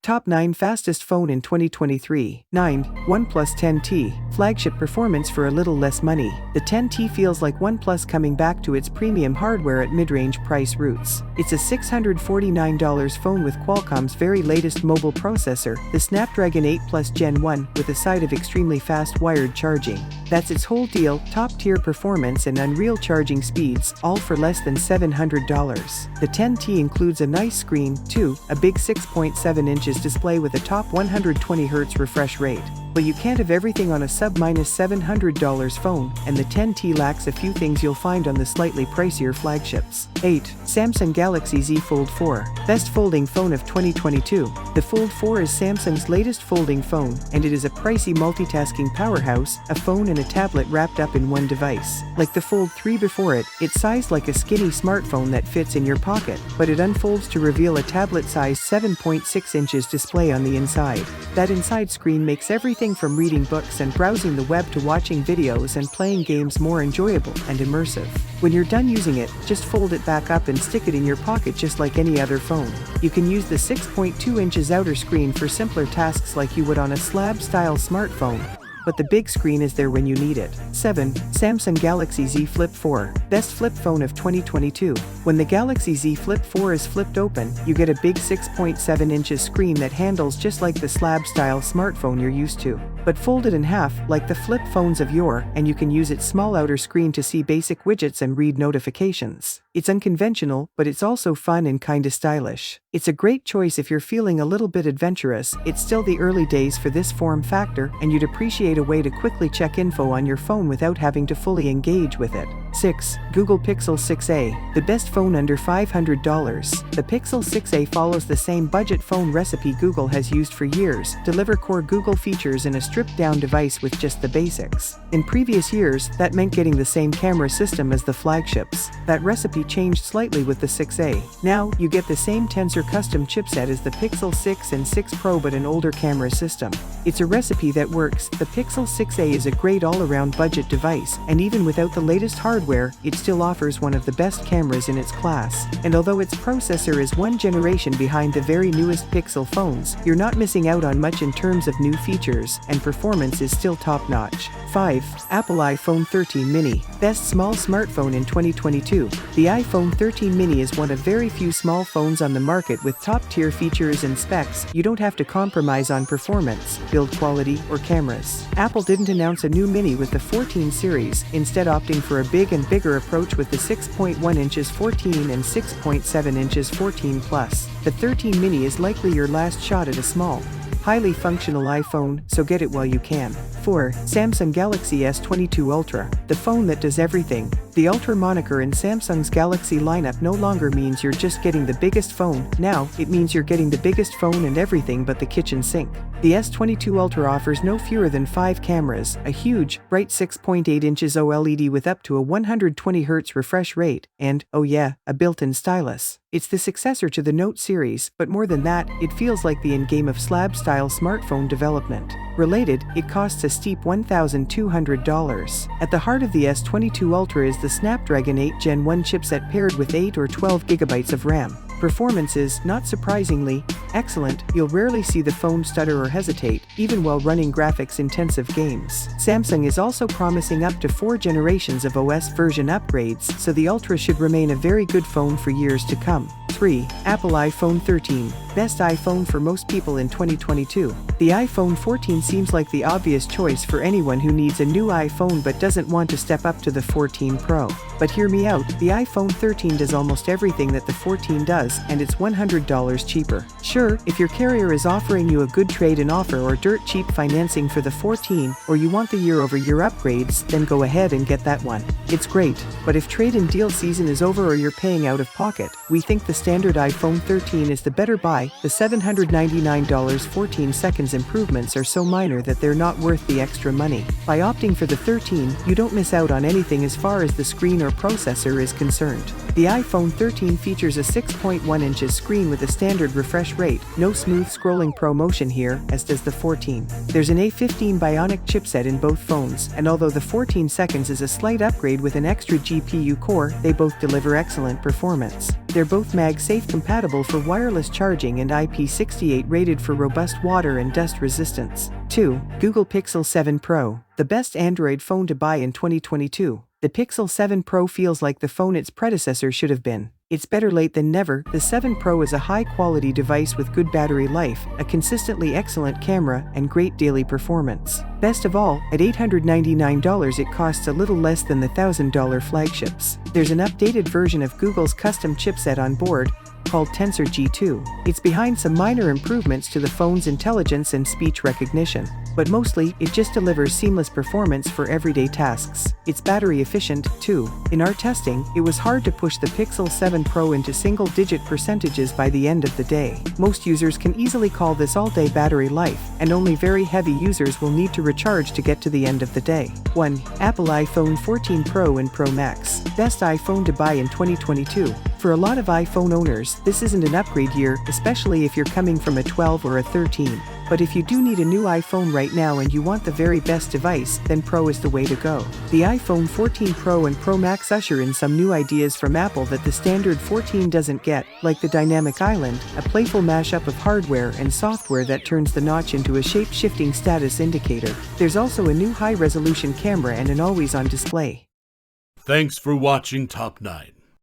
Top 9 Fastest Phone in 2023. 9. OnePlus 10T. Flagship performance for a little less money. The 10T feels like OnePlus coming back to its premium hardware at mid-range price roots. It's a $649 phone with Qualcomm's very latest mobile processor, the Snapdragon 8 Plus Gen 1, with a side of extremely fast wired charging. That's its whole deal, top-tier performance and unreal charging speeds, all for less than $700. The 10T includes a nice screen, too, a big 6.7 inches display with a top 120Hz refresh rate. But you can't have everything on a sub-$700 phone, and the 10T lacks a few things you'll find on the slightly pricier flagships. 8. Samsung Galaxy Z Fold 4. Best folding phone of 2022. The Fold 4 is Samsung's latest folding phone, and it is a pricey multitasking powerhouse, a phone and a tablet wrapped up in one device. Like the Fold 3 before it, it's sized like a skinny smartphone that fits in your pocket, but it unfolds to reveal a tablet-sized 7.6 inches display on the inside. That inside screen makes everything from reading books and browsing the web to watching videos and playing games more enjoyable and immersive. When you're done using it, just fold it back up and stick it in your pocket just like any other phone. You can use the 6.2 inches outer screen for simpler tasks like you would on a slab-style smartphone, but the big screen is there when you need it. 7. Samsung Galaxy Z Flip 4. Best flip phone of 2022. When the Galaxy Z Flip 4 is flipped open, you get a big 6.7 inches screen that handles just like the slab-style smartphone you're used to, but folded in half like the flip phones of yore, and you can use its small outer screen to see basic widgets and read notifications. It's unconventional, but it's also fun and kinda stylish. It's a great choice if you're feeling a little bit adventurous. It's still the early days for this form factor, and you'd appreciate a way to quickly check info on your phone without having to fully engage with it. 6. Google Pixel 6a. The best phone under $500. The Pixel 6a follows the same budget phone recipe Google has used for years: deliver core Google features in a stripped-down device with just the basics. In previous years, that meant getting the same camera system as the flagships. That recipe changed slightly with the 6a. Now, you get the same Tensor custom chipset as the Pixel 6 and 6 Pro but an older camera system. It's a recipe that works. The Pixel 6a is a great all-around budget device, and even without the latest hardware, it still offers one of the best cameras in its class. And although its processor is one generation behind the very newest Pixel phones, you're not missing out on much in terms of new features, and performance is still top-notch. 5. Apple iPhone 13 mini. Best small smartphone in 2022. The iPhone 13 mini is one of very few small phones on the market with top-tier features and specs. You don't have to compromise on performance, build quality, or cameras. Apple didn't announce a new mini with the 14 series, instead opting for a big and bigger approach with the 6.1 inches 14 and 6.7 inches 14 Plus. The 13 mini is likely your last shot at a small, highly functional iPhone, so get it while you can. 4. Samsung Galaxy S22 Ultra. The phone that does everything. The Ultra moniker in Samsung's Galaxy lineup no longer means you're just getting the biggest phone. Now, it means you're getting the biggest phone and everything but the kitchen sink. The S22 Ultra offers no fewer than 5 cameras, a huge, bright 6.8 inches OLED with up to a 120Hz refresh rate, and, oh yeah, a built-in stylus. It's the successor to the Note series, but more than that, it feels like the endgame of slab-style smartphone development. Related, it costs a steep $1,200. At the heart of the S22 Ultra is the Snapdragon 8 Gen 1 chipset paired with 8 or 12 GB of RAM. Performance is, not surprisingly, excellent. You'll rarely see the phone stutter or hesitate, even while running graphics-intensive games. Samsung is also promising up to 4 generations of OS version upgrades, so the Ultra should remain a very good phone for years to come. 3. Apple iPhone 13. Best iPhone for most people in 2022. The iPhone 14 seems like the obvious choice for anyone who needs a new iPhone but doesn't want to step up to the 14 Pro. But hear me out, the iPhone 13 does almost everything that the 14 does, and it's $100 cheaper. Sure, if your carrier is offering you a good trade-in offer or dirt cheap financing for the 14, or you want the year-over-year upgrades, then go ahead and get that one. It's great, but if trade-in deal season is over or you're paying out of pocket, we think the standard iPhone 13 is the better buy. The $799 14 seconds improvements are so minor that they're not worth the extra money. By opting for the 13, you don't miss out on anything as far as the screen or or processor is concerned. The iPhone 13 features a 6.1 inches screen with a standard refresh rate, no smooth scrolling ProMotion here, as does the 14. There's an A15 Bionic chipset in both phones, and although the 14 seconds is a slight upgrade with an extra GPU core, they both deliver excellent performance. They're both MagSafe compatible for wireless charging and IP68 rated for robust water and dust resistance. 2. Google Pixel 7 Pro, the best Android phone to buy in 2022. The Pixel 7 Pro feels like the phone its predecessor should have been. It's better late than never. The 7 Pro is a high-quality device with good battery life, a consistently excellent camera, and great daily performance. Best of all, at $899 it costs a little less than the $1,000 flagships. There's an updated version of Google's custom chipset on board, called Tensor G2. It's behind some minor improvements to the phone's intelligence and speech recognition, but mostly, it just delivers seamless performance for everyday tasks. It's battery efficient, too. In our testing, it was hard to push the Pixel 7 Pro into single-digit percentages by the end of the day. Most users can easily call this all-day battery life, and only very heavy users will need to recharge to get to the end of the day. 1. Apple iPhone 14 Pro and Pro Max. Best iPhone to buy in 2022. For a lot of iPhone owners, this isn't an upgrade year, especially if you're coming from a 12 or a 13. But if you do need a new iPhone right now and you want the very best device, then Pro is the way to go. The iPhone 14 Pro and Pro Max usher in some new ideas from Apple that the standard 14 doesn't get, like the Dynamic Island, a playful mashup of hardware and software that turns the notch into a shape-shifting status indicator. There's also a new high-resolution camera and an always-on display. Thanks for watching Top 9.